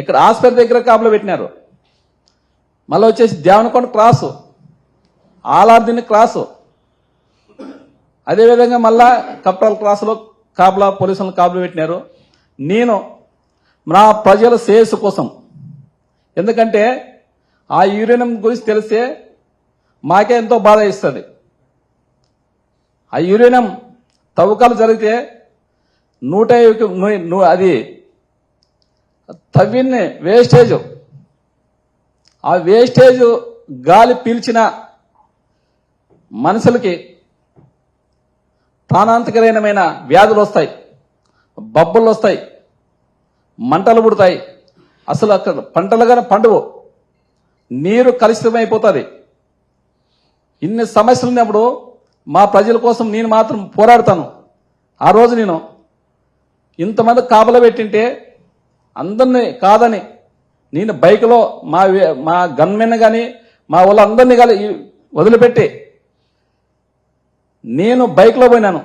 ఇక్కడ ఆస్పత్రి దగ్గర కాపులో పెట్టినారు. మళ్ళీ వచ్చేసి దేవనకొండ క్రాసు, ఆలార్దిని క్రాసు, అదేవిధంగా మళ్ళా కప్రాల క్రాసులో కాపులా పోలీసులను కాపులు పెట్టినారు. నేను నా ప్రజల శ్రేయస్సు కోసం, ఎందుకంటే ఆ యూరేనియం గురించి తెలిస్తే మాకే ఎంతో బాధ ఇస్తుంది. ఆ యూరేనియం తవ్వకాలు జరిగితే 150 అది తవ్విన్ని వేస్టేజ్, ఆ వేస్టేజ్ గాలి పీల్చిన మనుషులకి ప్రాణాంతకరమైన వ్యాధులు వస్తాయి, బొబ్బలు వస్తాయి, మంటలు పుడతాయి. అసలు అక్కడ పంటలుగానే పండువు, నీరు కలుషితమైపోతుంది. ఇన్ని సమస్యలు ఉన్నప్పుడు మా ప్రజల కోసం నేను మాత్రం పోరాడతాను. ఆ రోజు నేను ఇంతమంది కాపలా పెట్టింటే అందరినీ కాదని నేను బైక్లో మా గన్మెన్ కానీ మా వాళ్ళందరినీ కానీ వదిలిపెట్టి నేను బైక్లో పోయినాను.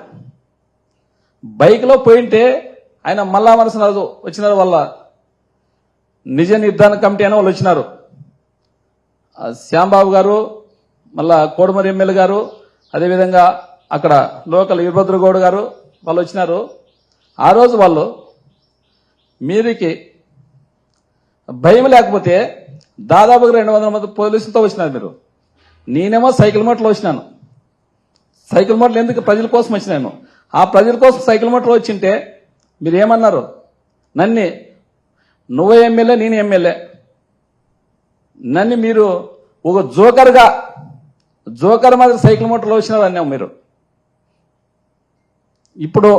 బైక్లో పోయింటే ఆయన మళ్ళా మనసు వచ్చినారు, వాళ్ళ నిజ నిర్ధారణ కమిటీ అని వాళ్ళు వచ్చినారు. శ్యాంబాబు గారు, మళ్ళా కోడమరి ఎమ్మెల్యే గారు, అదేవిధంగా అక్కడ లోకల్ వీరభద్రగౌడ్ గారు వాళ్ళు వచ్చినారు. ఆ రోజు వాళ్ళు మీరికి భయం లేకపోతే దాదాపుగా 200 మంది పోలీసులతో వచ్చినారు మీరు. నేనేమో సైకిల్ మోటర్లో వచ్చినాను. సైకిల్ మోటర్లు ఎందుకు? ప్రజల కోసం వచ్చినాను. ఆ ప్రజల కోసం సైకిల్ మోటర్లో వచ్చింటే మీరు ఏమన్నారు? నన్ను నువ్వే ఎమ్మెల్యే, నేను ఎమ్మెల్యే, నన్ను మీరు ఒక జోకర్ మాదిరి సైకిల్ మోటర్లో వచ్చినారు అన్నావు మీరు. ఇప్పుడు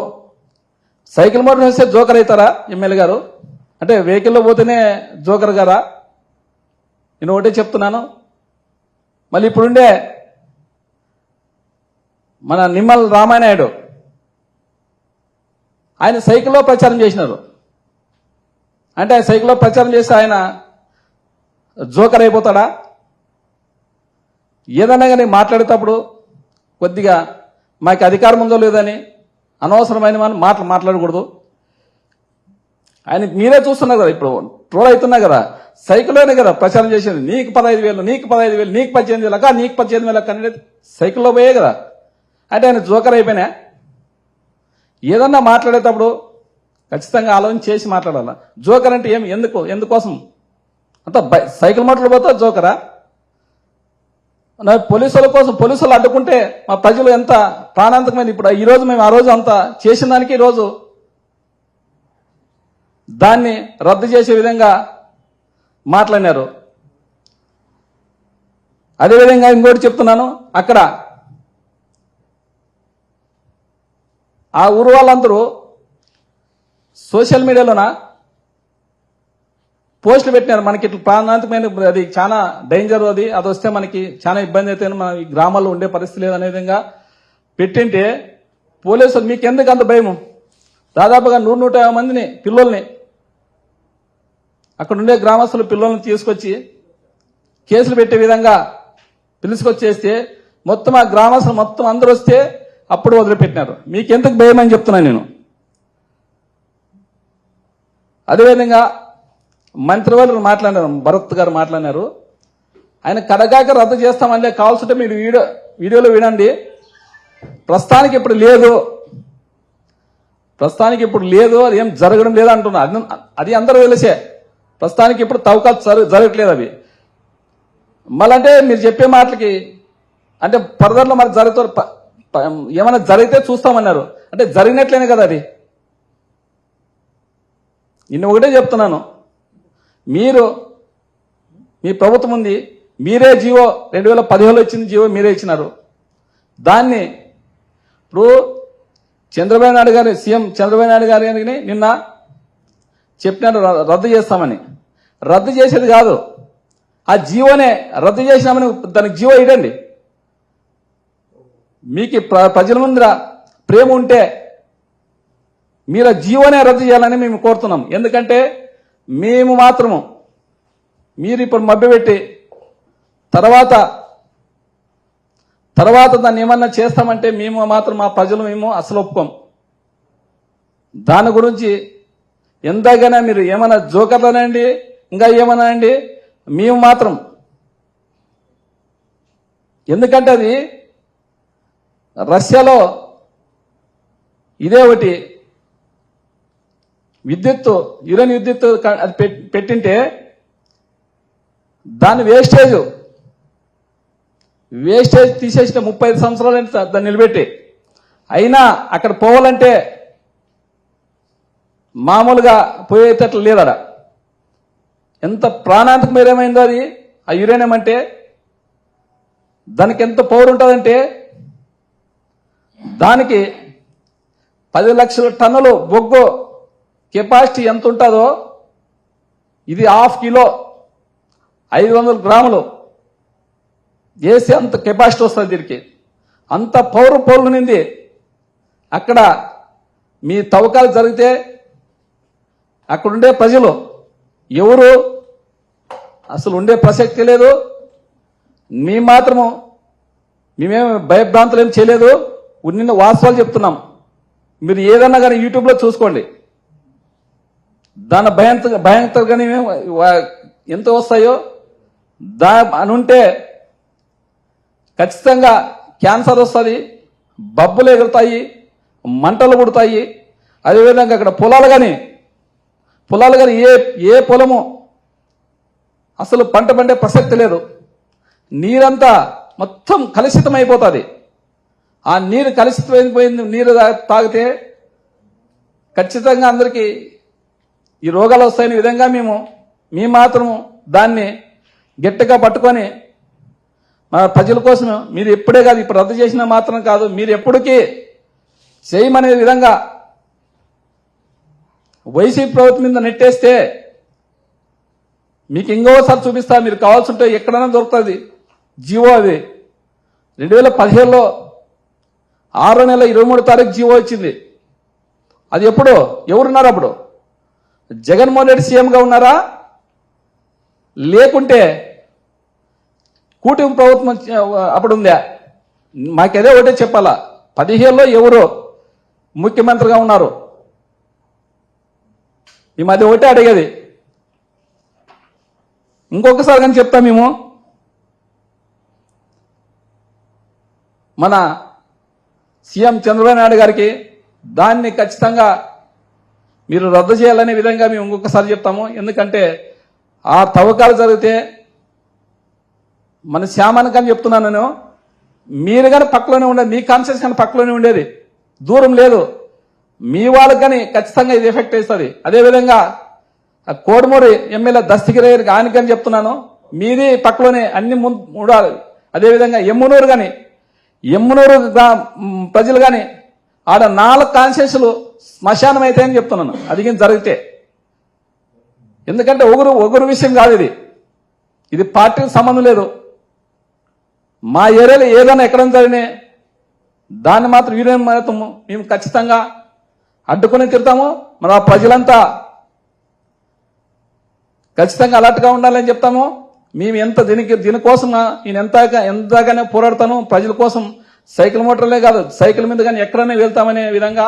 సైకిల్ మోటార్ వేస్తే జోకర్ అవుతారా ఎమ్మెల్యే గారు? అంటే వెహికల్లో పోతేనే జోకర్ గారా? నేను ఒకటే చెప్తున్నాను. మళ్ళీ ఇప్పుడుండే మన నిమ్మల రామానాయుడు ఆయన సైకిల్లో ప్రచారం చేసినారు. అంటే ఆయన సైకిల్లో ప్రచారం చేస్తే ఆయన జోకర్ అయిపోతాడా? ఏదన్నా కానీ మాట్లాడేటప్పుడు కొద్దిగా మాకు అధికారం ఉందో లేదని అనవసరమైన మాటలు మాట్లాడకూడదు. ఆయన మీరే చూస్తున్నారు కదా, ఇప్పుడు ట్రోల్ అవుతున్నా కదా, సైకిల్లోనే కదా ప్రచారం చేసేది. నీకు 15,000, నీకు 15,000, నీకు 18,000, నీకు 18,000 అనేది సైకిల్లో పోయే కదా. అంటే ఆయన జోకర్ అయిపోయినా? ఏదన్నా మాట్లాడేటప్పుడు ఖచ్చితంగా ఆలోచన చేసి మాట్లాడాల. జోకర్ అంటే ఏమి, ఎందుకోసం అంత సైకిల్ మోటార్లు పోతే జోకరా? పోలీసుల కోసం పోలీసులు అడ్డుకుంటే మా ప్రజలు ఎంత ప్రాణాంతకమైంది. ఇప్పుడు ఈరోజు మేము ఆ రోజు అంతా చేసిన దానికి ఈరోజు దాన్ని రద్దు చేసే విధంగా మాట్లాడినారు. అదేవిధంగా ఇంకోటి చెప్తున్నాను, అక్కడ ఆ ఊరు వాళ్ళందరూ సోషల్ మీడియాలోన పోస్టులు పెట్టినారు. మనకి ఇట్లా ప్రాణాంతకమైన అది చాలా డేంజర్, అది వస్తే మనకి చాలా ఇబ్బంది అయితే మన ఈ గ్రామాల్లో ఉండే పరిస్థితి లేదనే విధంగా పెట్టింటే పోలీసులు మీకు ఎందుకు అంత భయము? దాదాపుగా 100-150 మందిని పిల్లల్ని అక్కడ ఉండే గ్రామస్తులు పిల్లల్ని తీసుకొచ్చి కేసులు పెట్టే విధంగా పిలుచుకొచ్చేస్తే మొత్తం ఆ గ్రామస్తులు మొత్తం అందరూ వస్తే అప్పుడు వదిలిపెట్టినారు. మీకెందుకు భయం అని చెప్తున్నాను నేను. అదేవిధంగా మంత్రివర్యులు మాట్లాడారు, భరత్ గారు మాట్లాడినారు. ఆయన కడగాక రద్దు చేస్తామంటే కావాల్సింటే మీరు వీడియోలో వినండి. ప్రస్తుతానికి ఇప్పుడు లేదు, అది ఏం జరగడం లేదు అంటున్నా. అది అందరూ తెలిసే. ప్రస్తుతానికి ఇప్పుడు తవ్వకాలు జరగట్లేదు అవి. మళ్ళంటే మీరు చెప్పే మాటలకి అంటే ఫర్దర్లో మరి జరుగుతారు, ఏమైనా జరిగితే చూస్తామన్నారు. అంటే జరిగినట్లేనే కదా అది. నిన్న ఒకటే చెప్తున్నాను, మీ ప్రభుత్వం ఉంది, మీరే జీవో 2015లో ఇచ్చిన జీవో మీరే ఇచ్చినారు. దాన్ని ఇప్పుడు చంద్రబాబు నాయుడు గారు, సీఎం చంద్రబాబు నాయుడు గారు నిన్న చెప్పినాడు రద్దు చేస్తామని. రద్దు చేసేది కాదు, ఆ జీవోనే రద్దు చేసినామని దానికి జీవో ఇవ్వండి. మీకు ప్రజల ముందర ప్రేమ ఉంటే మీరు జీవోనే రద్దు చేయాలని మేము కోరుతున్నాం. ఎందుకంటే మేము మాత్రము మీరు ఇప్పుడు మభ్యపెట్టి తర్వాత దాన్ని ఏమన్నా చేస్తామంటే మేము మాత్రం మా ప్రజలు మేము అసలు ఒప్పుకోం. దాని గురించి ఎంతగానో మీరు ఏమైనా జోకర్లనండి, ఇంకా ఏమన్నా అండి, మేము మాత్రం ఎందుకంటే అది రష్యాలో ఇదే ఒకటి విద్యుత్తు యురేన్ విద్యుత్తు అది పెట్టింటే దాని వేస్టేజ్ తీసేసిన 35 సంవత్సరాలు దాన్ని నిలబెట్టి అయినా అక్కడ పోవాలంటే మామూలుగా పోయేటట్లు లేదడ. ఎంత ప్రాణాంతకమైందో అది ఆ యురేనియం అంటే. దానికి ఎంత పవర్ ఉంటుందంటే దానికి 10 లక్షల టన్నులు బొగ్గు కెపాసిటీ ఎంత ఉంటుందో ఇది 1/2 కిలో 500 గ్రాములు వేసి అంత కెపాసిటీ వస్తుంది దీనికి. అంత పవర్ నింది. అక్కడ మీ తవ్వకాలు జరిగితే అక్కడుండే ప్రజలు ఎవరు అసలు ఉండే ప్రసక్తి లేదు. మేమేం భయభ్రాంతులు ఏం చేయలేదు, ఉన్న వాస్తవాలు చెప్తున్నాం. మీరు ఏదన్నా కానీ యూట్యూబ్లో చూసుకోండి. దాని భయంకరంగానే ఎంత వస్తాయో అనుంటే ఖచ్చితంగా క్యాన్సర్ వస్తుంది, బబ్బులు ఎగురుతాయి, మంటలు పుడతాయి. అదేవిధంగా అక్కడ పొలాలు కానీ ఏ పొలము అసలు పంట పండే ప్రసక్తి లేదు. నీరంతా మొత్తం కలుషితమైపోతుంది. ఆ నీరు కలుషితమైపోయింది. నీరు తాగితే ఖచ్చితంగా అందరికీ ఈ రోగాలు వస్తాయనే విధంగా మేము మాత్రము దాన్ని గట్టిగా పట్టుకొని మన ప్రజల కోసం మీరు ఎప్పుడే కాదు, ఇప్పుడు రద్దు చేసినా మాత్రం కాదు, మీరు ఎప్పటికీ చేయమనే విధంగా వైసీపీ ప్రభుత్వం మీద నెట్టేస్తే మీకు ఇంకోసారి చూపిస్తా. మీరు కావాల్సి ఉంటే ఎక్కడైనా దొరుకుతుంది జీవో. అది 2017లో 6వ నెల 23వ తారీఖు జీవో వచ్చింది. అది ఎప్పుడు ఎవరున్నారు? అప్పుడు జగన్మోహన్ రెడ్డి సీఎంగా ఉన్నారా, లేకుంటే కూటమి ప్రభుత్వం అప్పుడు ఉందా? మాకేదో ఒకటే చెప్పాలా, 17లో ఎవరు ముఖ్యమంత్రిగా ఉన్నారు? మేము అది ఒకటే అడిగేది. ఇంకొకసారి కానీ చెప్తాం, మేము మన సీఎం చంద్రబాబు నాయుడు గారికి దాన్ని ఖచ్చితంగా మీరు రద్దు చేయాలనే విధంగా మేము ఇంకొకసారి చెప్తాము. ఎందుకంటే ఆ తవ్వకాలు జరిగితే మన శ్యామానికి కానీ చెప్తున్నాను నేను, మీరు కానీ పక్కలోనే ఉండేది, మీ కాన్షియస్ కానీ పక్కలోనే ఉండేది, దూరం లేదు. మీ వాళ్ళకి కానీ ఖచ్చితంగా ఇది ఎఫెక్ట్ అవుతుంది. అదేవిధంగా కోడుమూరి ఎమ్మెల్యే దస్తగిరి ఆయనకని చెప్తున్నాను, మీది పక్కలోనే అన్ని ఉండాలి. అదేవిధంగా ఎమ్మునూరు ప్రజలు కానీ ఆడ 4 కాన్షియస్లు శ్మశానం అయితే అని చెప్తున్నాను. అది కానీ జరిగితే, ఎందుకంటే ఒకరు విషయం కాదు ఇది పార్టీకి సంబంధం లేదు. మా ఏరియాలో ఏదైనా ఎక్కడైనా జరిగినా దాన్ని మాత్రం మేము ఖచ్చితంగా అడ్డుకుని తిడతాము. మన ప్రజలంతా ఖచ్చితంగా అలర్ట్గా ఉండాలని చెప్తాము. మేము దీనికోసం నేను ఎంతగానో పోరాడతాను ప్రజల కోసం. సైకిల్ మోటార్లే కాదు, సైకిల్ మీద కానీ ఎక్కడైనా వెళ్తామనే విధంగా